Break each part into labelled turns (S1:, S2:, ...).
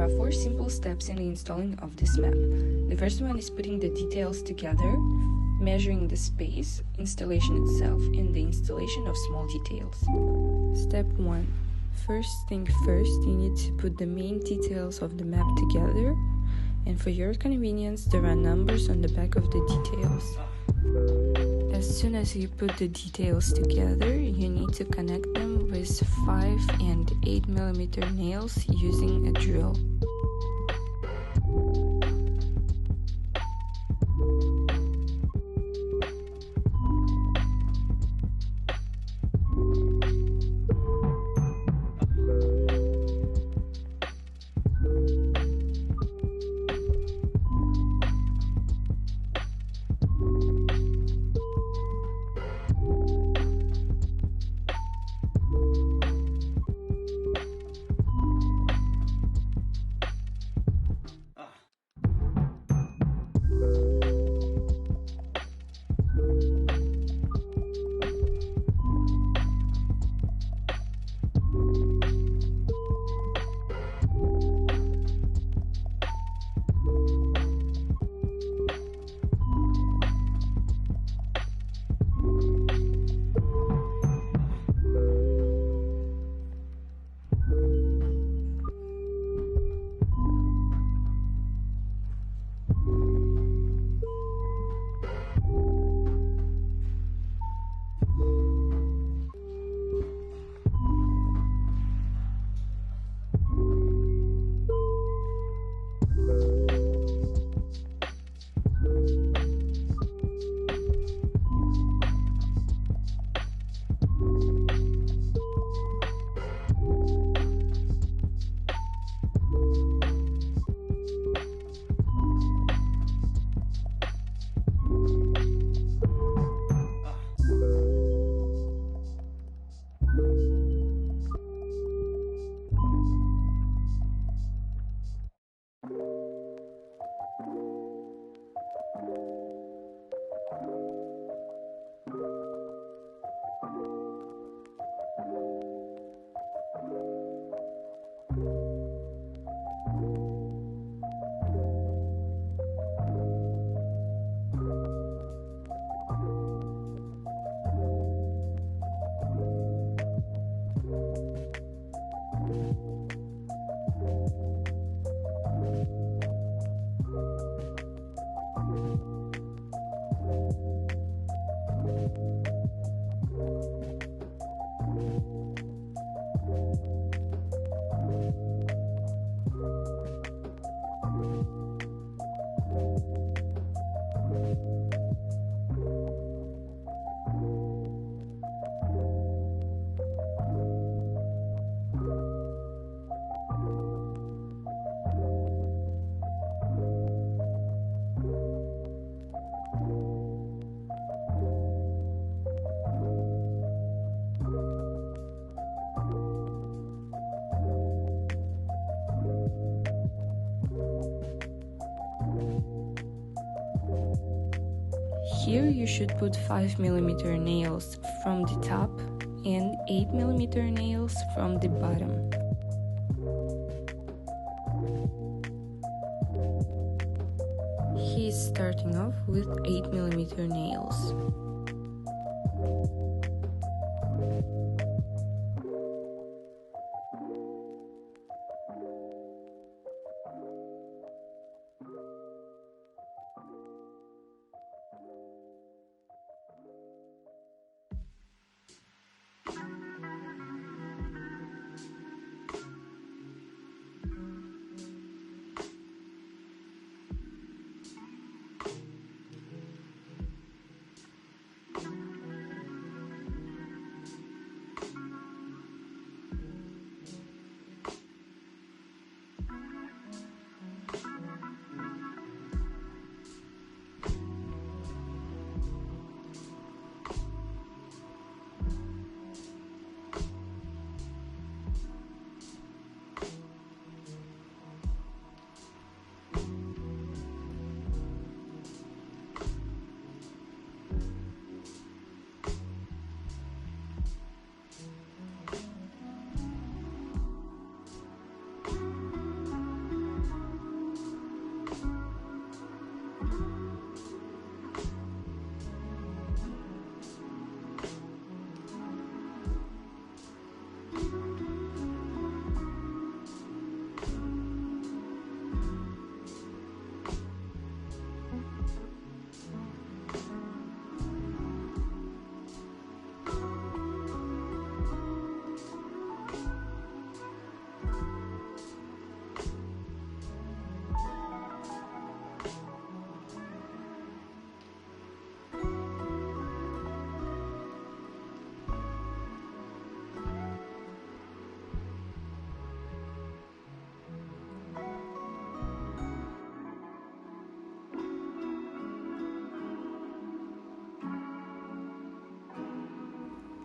S1: are 4 simple steps in the installing of this map. The first one is putting the details together, measuring the space, installation itself, and the installation of small details. Step 1. First thing first, you need to put the main details of the map together, and for your convenience, there are numbers on the back of the details. As soon as you put the details together, you need to connect them with 5 and 8 mm nails using a drill. Here you should put 5 mm nails from the top and 8 mm nails from the bottom. He's starting off with 8 mm nails.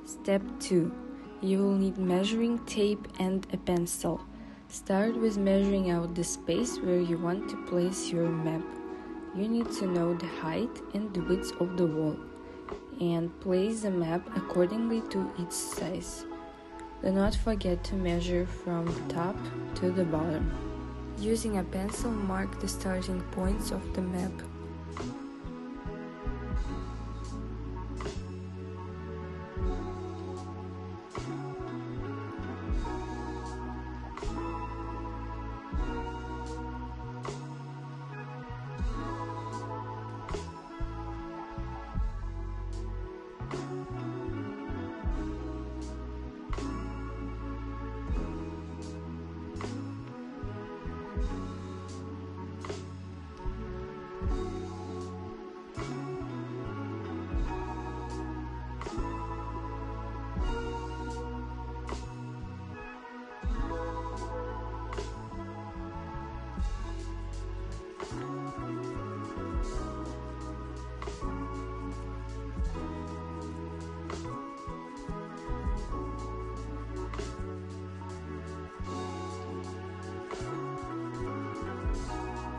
S1: Step 2. You will need measuring tape and a pencil. Start with measuring out the space where you want to place your map. You need to know the height and the width of the wall, and place the map accordingly to its size. Do not forget to measure from the top to the bottom. Using a pencil, mark the starting points of the map.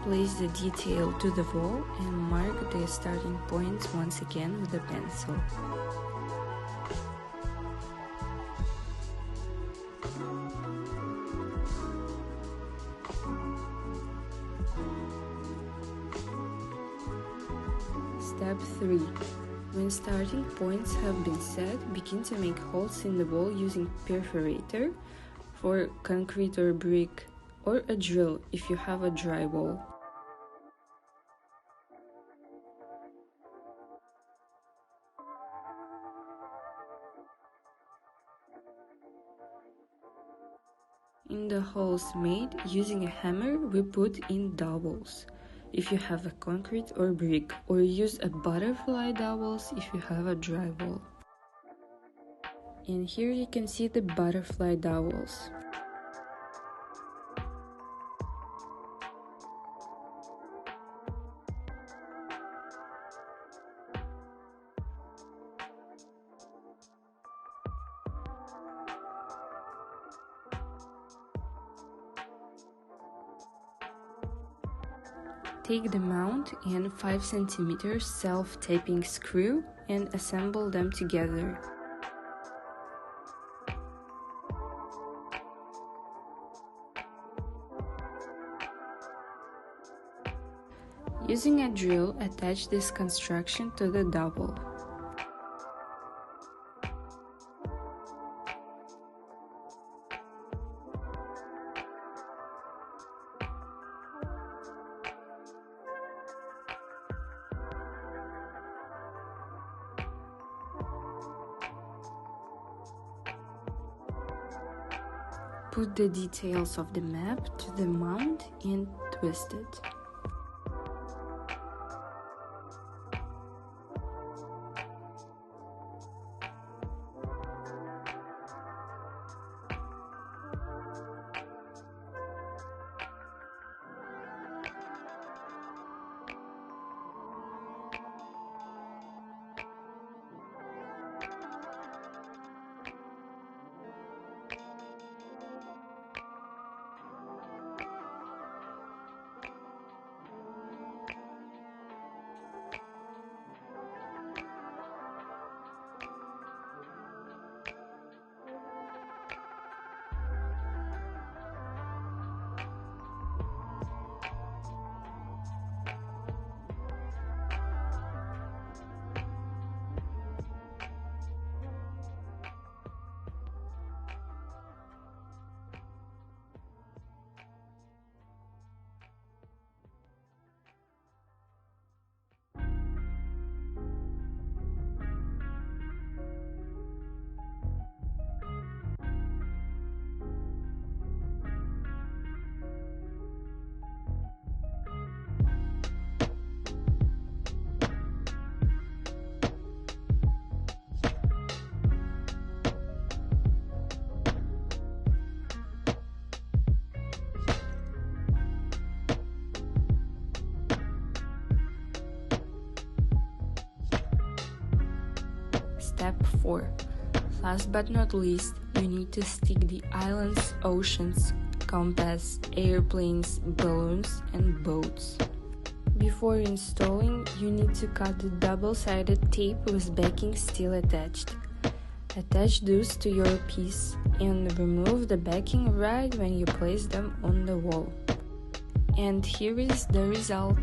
S1: Place the detail to the wall and mark the starting points once again with a pencil. Step 3. When starting points have been set, begin to make holes in the wall using perforator for concrete or brick, or a drill if you have a drywall. In the holes made using a hammer, we put in dowels if you have a concrete or brick, or use a butterfly dowels if you have a drywall. And here you can see the butterfly dowels. Take the mount and 5 cm self-taping screw and assemble them together. Using a drill, attach this construction to the dowel. Put the details of the map to the mount and twist it. Step 4. Last but not least, you need to stick the islands, oceans, compass, airplanes, balloons, and boats. Before installing, you need to cut the double-sided tape with backing still attached. Attach those to your piece and remove the backing right when you place them on the wall. And here is the result.